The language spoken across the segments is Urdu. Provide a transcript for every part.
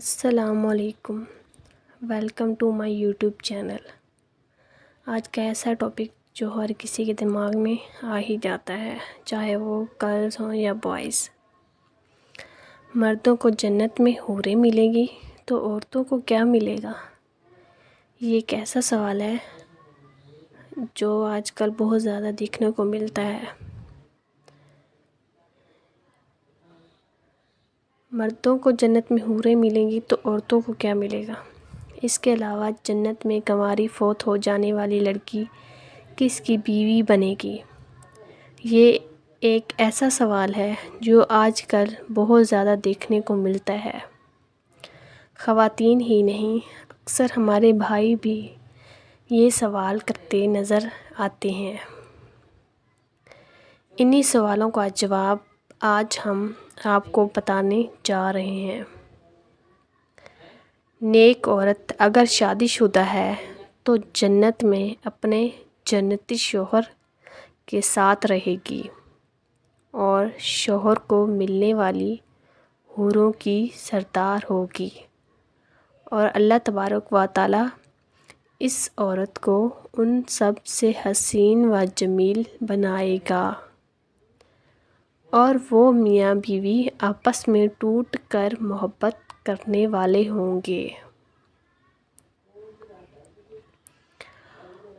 السلام علیکم، welcome to my YouTube channel. آج کا ایسا ٹاپک جو ہر کسی کے دماغ میں آ ہی جاتا ہے، چاہے وہ گرلز ہوں یا بوائز۔ مردوں کو جنت میں حوریں ملے گی تو عورتوں کو کیا ملے گا؟ یہ ایک ایسا سوال ہے جو آج کل بہت زیادہ دیکھنے کو ملتا ہے۔ مردوں کو جنت میں حوریں ملیں گی تو عورتوں کو کیا ملے گا؟ اس کے علاوہ جنت میں کنواری فوت ہو جانے والی لڑکی کس کی بیوی بنے گی؟ یہ ایک ایسا سوال ہے جو آج کل بہت زیادہ دیکھنے کو ملتا ہے۔ خواتین ہی نہیں، اکثر ہمارے بھائی بھی یہ سوال کرتے نظر آتے ہیں۔ انہی سوالوں کا جواب آج ہم آپ کو بتانے جا رہے ہیں۔ نیک عورت اگر شادی شدہ ہے تو جنت میں اپنے جنتی شوہر کے ساتھ رہے گی اور شوہر کو ملنے والی حوروں کی سردار ہوگی، اور اللہ تبارک و تعالیٰ اس عورت کو ان سب سے حسین و جمیل بنائے گا، اور وہ میاں بیوی آپس میں ٹوٹ کر محبت کرنے والے ہوں گے۔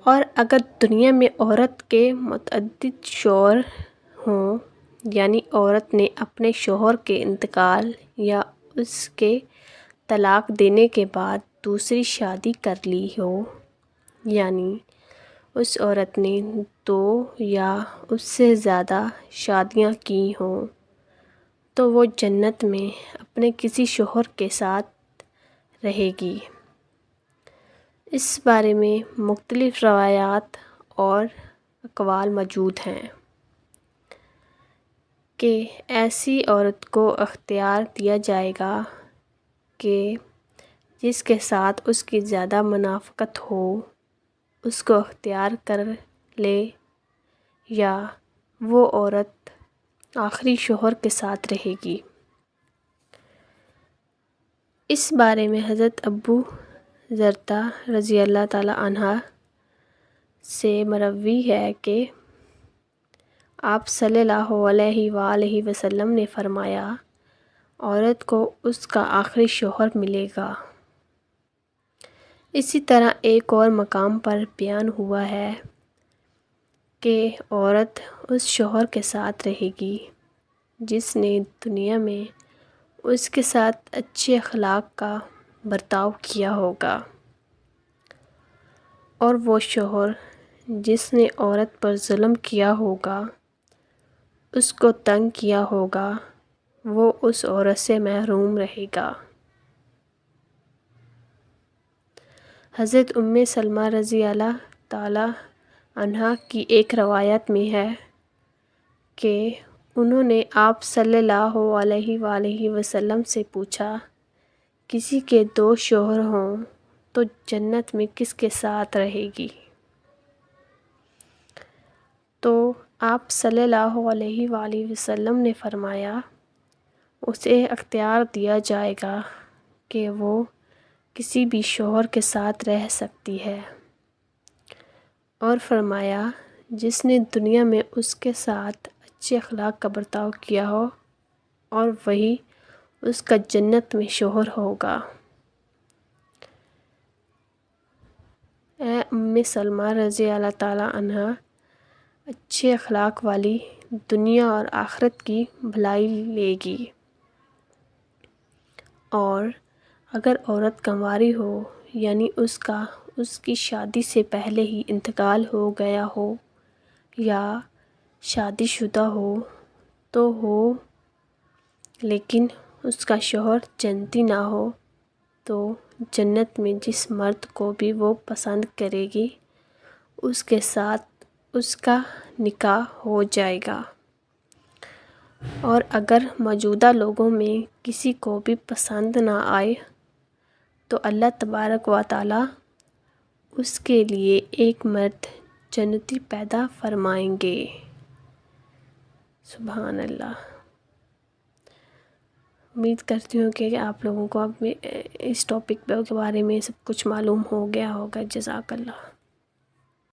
اور اگر دنیا میں عورت کے متعدد شوہر ہوں، یعنی عورت نے اپنے شوہر کے انتقال یا اس کے طلاق دینے کے بعد دوسری شادی کر لی ہو، یعنی اس عورت نے 2 یا اس سے زیادہ شادیاں کی ہوں، تو وہ جنت میں اپنے کسی شوہر کے ساتھ رہے گی۔ اس بارے میں مختلف روایات اور اقوال موجود ہیں کہ ایسی عورت کو اختیار دیا جائے گا کہ جس کے ساتھ اس کی زیادہ منافقت ہو اس کو اختیار کر لے، یا وہ عورت آخری شوہر کے ساتھ رہے گی۔ اس بارے میں حضرت ابو درداء رضی اللہ تعالیٰ عنہ سے مروی ہے کہ آپ صلی اللہ علیہ وآلہ وسلم نے فرمایا، عورت کو اس کا آخری شوہر ملے گا۔ اسی طرح ایک اور مقام پر بیان ہوا ہے کہ عورت اس شوہر کے ساتھ رہے گی جس نے دنیا میں اس کے ساتھ اچھے اخلاق کا برتاؤ کیا ہوگا، اور وہ شوہر جس نے عورت پر ظلم کیا ہوگا، اس کو تنگ کیا ہوگا، وہ اس عورت سے محروم رہے گا۔ حضرت ام سلمہ رضی اللہ تعالیٰ عنہا کی ایک روایت میں ہے کہ انہوں نے آپ صلی اللہ علیہ وآلہ وسلم سے پوچھا، کسی کے 2 شوہر ہوں تو جنت میں کس کے ساتھ رہے گی؟ تو آپ صلی اللہ علیہ وآلہ وسلم نے فرمایا، اسے اختیار دیا جائے گا کہ وہ کسی بھی شوہر کے ساتھ رہ سکتی ہے، اور فرمایا جس نے دنیا میں اس کے ساتھ اچھے اخلاق کا برتاؤ کیا ہو، اور وہی اس کا جنت میں شوہر ہوگا۔ اے ام سلمہ رضی اللہ تعالیٰ عنہا، اچھے اخلاق والی دنیا اور آخرت کی بھلائی لے گی، اور اگر عورت کنواری ہو، یعنی اس کی شادی سے پہلے ہی انتقال ہو گیا ہو یا شادی شدہ ہو تو ہو، لیکن اس کا شوہر جنتی نہ ہو، تو جنت میں جس مرد کو بھی وہ پسند کرے گی اس کے ساتھ اس کا نکاح ہو جائے گا، اور اگر موجودہ لوگوں میں کسی کو بھی پسند نہ آئے تو اللہ تبارک و تعالیٰ اس کے لیے ایک مرد جنتی پیدا فرمائیں گے۔ سبحان اللہ۔ امید کرتی ہوں کہ آپ لوگوں کو اب اس ٹاپک کے بارے میں سب کچھ معلوم ہو گیا ہوگا۔ جزاک اللہ۔